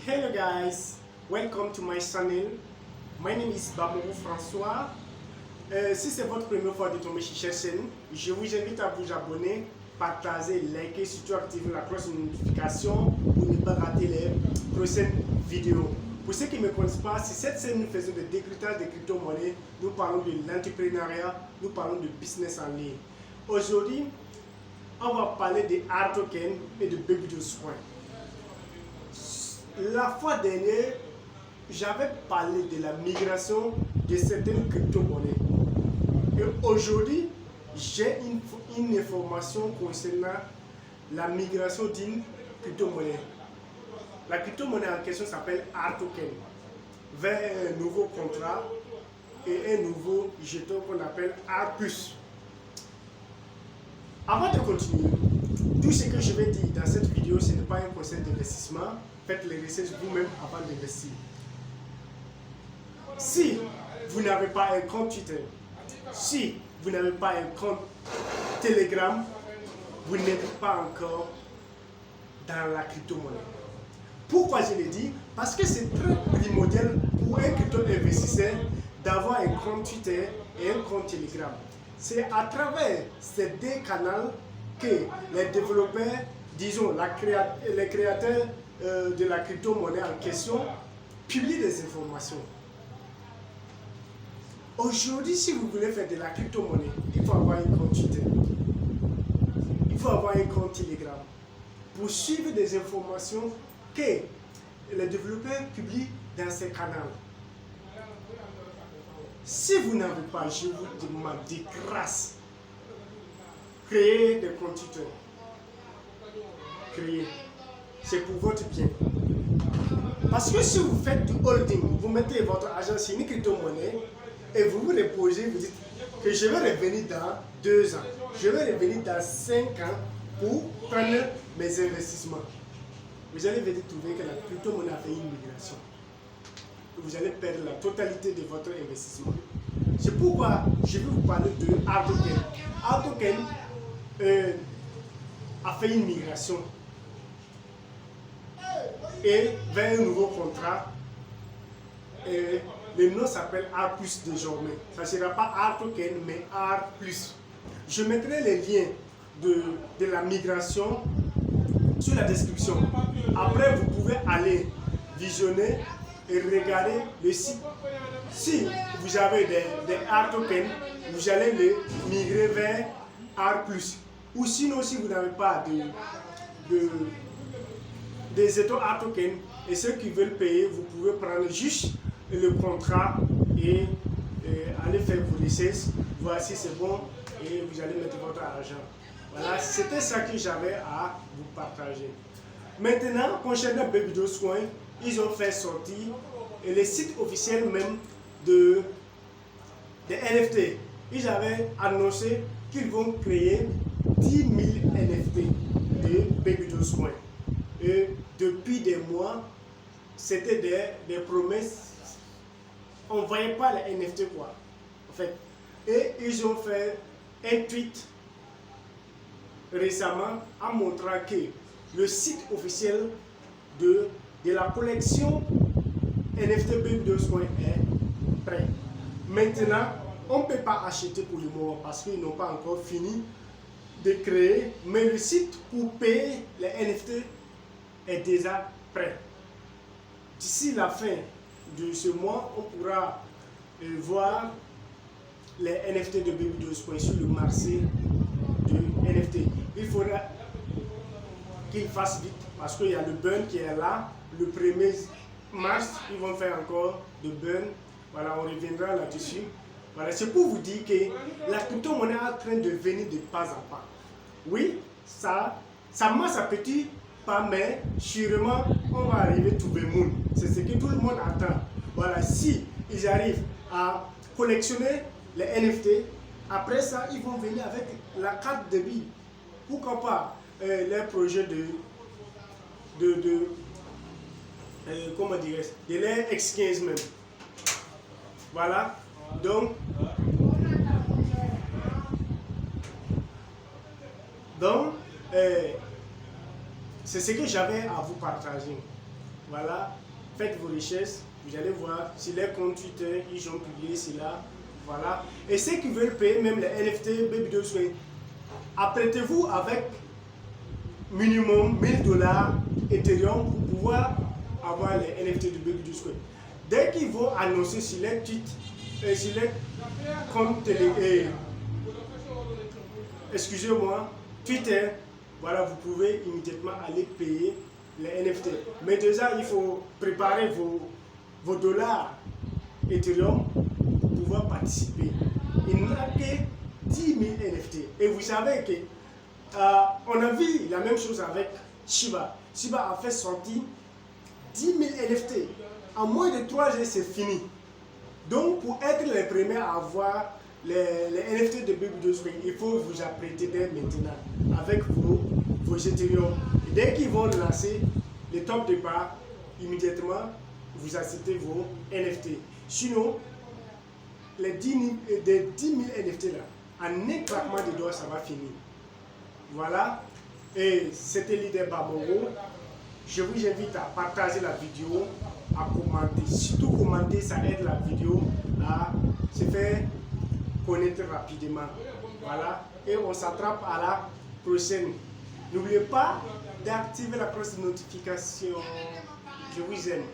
Hello guys, welcome to my channel. My name is Babourou François. Si c'est votre première fois de tomber sur cette chaîne, je vous invite à vous abonner, partager, liker, surtout activer la cloche de notification pour ne pas rater les prochaines vidéos. Pour ceux qui ne me connaissent pas, sur cette chaîne nous faisons des décryptages de crypto-monnaies, nous parlons de l'entrepreneuriat, nous parlons de business en ligne. Aujourd'hui, on va parler de hard token et de Baby-Dogecoin. La fois dernière, j'avais parlé de la migration de certaines crypto-monnaies. Et aujourd'hui, j'ai une information concernant la migration d'une crypto-monnaie. La crypto-monnaie en question s'appelle hard token, vers un nouveau contrat et un nouveau jeton qu'on appelle hard plus. Avant de continuer, tout ce que je vais dire dans cette vidéo, ce n'est pas un conseil d'investissement. Faites les recherches vous-même avant d'investir. Si vous n'avez pas un compte Twitter, si vous n'avez pas un compte Telegram, vous n'êtes pas encore dans la crypto-monnaie. Pourquoi je le dis? Parce que c'est très primordial pour un crypto-investisseur d'avoir un compte Twitter et un compte Telegram. C'est à travers ces deux canaux que les développeurs, disons les créateurs de la crypto-monnaie en question, publient des informations. Aujourd'hui, si vous voulez faire de la crypto-monnaie, il faut avoir un compte Twitter. Il faut avoir un compte Telegram pour suivre des informations que les développeurs publient dans ces canaux. Si vous n'avez pas, je vous demande de grâce, créez des comptes Twitter. Créez. C'est pour votre bien. Parce que si vous faites du holding, vous mettez votre argent sur une crypto-monnaie et vous vous reposez, vous dites que je vais revenir dans 2 ans, je vais revenir dans 5 ans pour prendre mes investissements. Vous allez vite trouver que la crypto-monnaie a fait une migration. Vous allez perdre la totalité de votre investissement. C'est pourquoi je vais vous parler de hard token. Hard token a fait une migration et vers un nouveau contrat. Et le nom s'appelle hard plus désormais. Ça ne sera pas hard token mais hard plus. Je mettrai les liens de la migration sur la description. Après, vous pouvez aller visionner et regarder le site. Si vous avez des hard tokens, vous allez les migrer vers hard plus. Ou sinon, si vous n'avez pas des étaux hard tokens et ceux qui veulent payer, vous pouvez prendre juste le contrat et aller faire vos recherches, voir si c'est bon et vous allez mettre votre argent. Voilà, c'était ça que j'avais à vous partager. Maintenant, concernant Baby-Dogecoin, ils ont fait sortir le site officiel même des NFT. Ils avaient annoncé qu'ils vont créer 10 000 NFT de Baby-Dogecoin. Et depuis des mois, c'était des promesses. On ne voyait pas les NFT quoi. En fait. Et ils ont fait un tweet récemment en montrant que le site officiel de la collection NFT Baby-Dogecoin est prêt. Maintenant, on ne peut pas acheter pour le moment parce qu'ils n'ont pas encore fini de créer, mais le site pour payer les NFT est déjà prêt. D'ici la fin de ce mois, on pourra voir les NFT de Baby-Dogecoin sur le marché de NFT. Il faudra qu'ils fassent vite parce qu'il y a le burn qui est là. Le 1er mars, ils vont faire encore de burn. Voilà, on reviendra là-dessus. Voilà, c'est pour vous dire que la crypto-monnaie est en train de venir de pas à pas. Oui, ça marche à petit pas, mais sûrement on va arriver to the moon. C'est ce que tout le monde attend. Voilà, si ils arrivent à collectionner les NFT, après ça, ils vont venir avec la carte de vie. Pourquoi pas les projets comment dirais-je, de leur X15 même. Voilà, donc c'est ce que j'avais à vous partager. Voilà, faites vos recherches, vous allez voir sur les comptes Twitter, ils ont publié cela. Voilà. Et ceux qui veulent payer même les NFT Baby Dogecoin, apprêtez-vous avec minimum $1000 Ethereum pour pouvoir avoir les NFT de Baby Dogecoin. Dès qu'ils vont annoncer sur les tweets, sur les comptes excusez-moi, Twitter, voilà, vous pouvez immédiatement aller payer les NFT. Mais déjà, il faut préparer vos dollars Ethereum pour pouvoir participer. Il n'y a que 10 000 NFT. Et vous savez que on a vu la même chose avec Shiba. Shiba a fait sortir 10 000 NFT. En moins de 3 jours, c'est fini. Donc, pour être les premiers à avoir les NFT de Baby Dogecoin, il faut vous apprêter dès maintenant avec vos Ethereum. Et dès qu'ils vont lancer les top départ, immédiatement, vous achetez vos NFT. Sinon, les 10 000 NFT là, en un claquement de doigts, ça va finir. Voilà. Et c'était l'idée Baboro. Je vous invite à partager la vidéo, à commenter. Surtout commenter, ça aide la vidéo à se faire connaître rapidement. Voilà. Et on s'attrape à la prochaine. N'oubliez pas d'activer la cloche de notification. Je vous aime.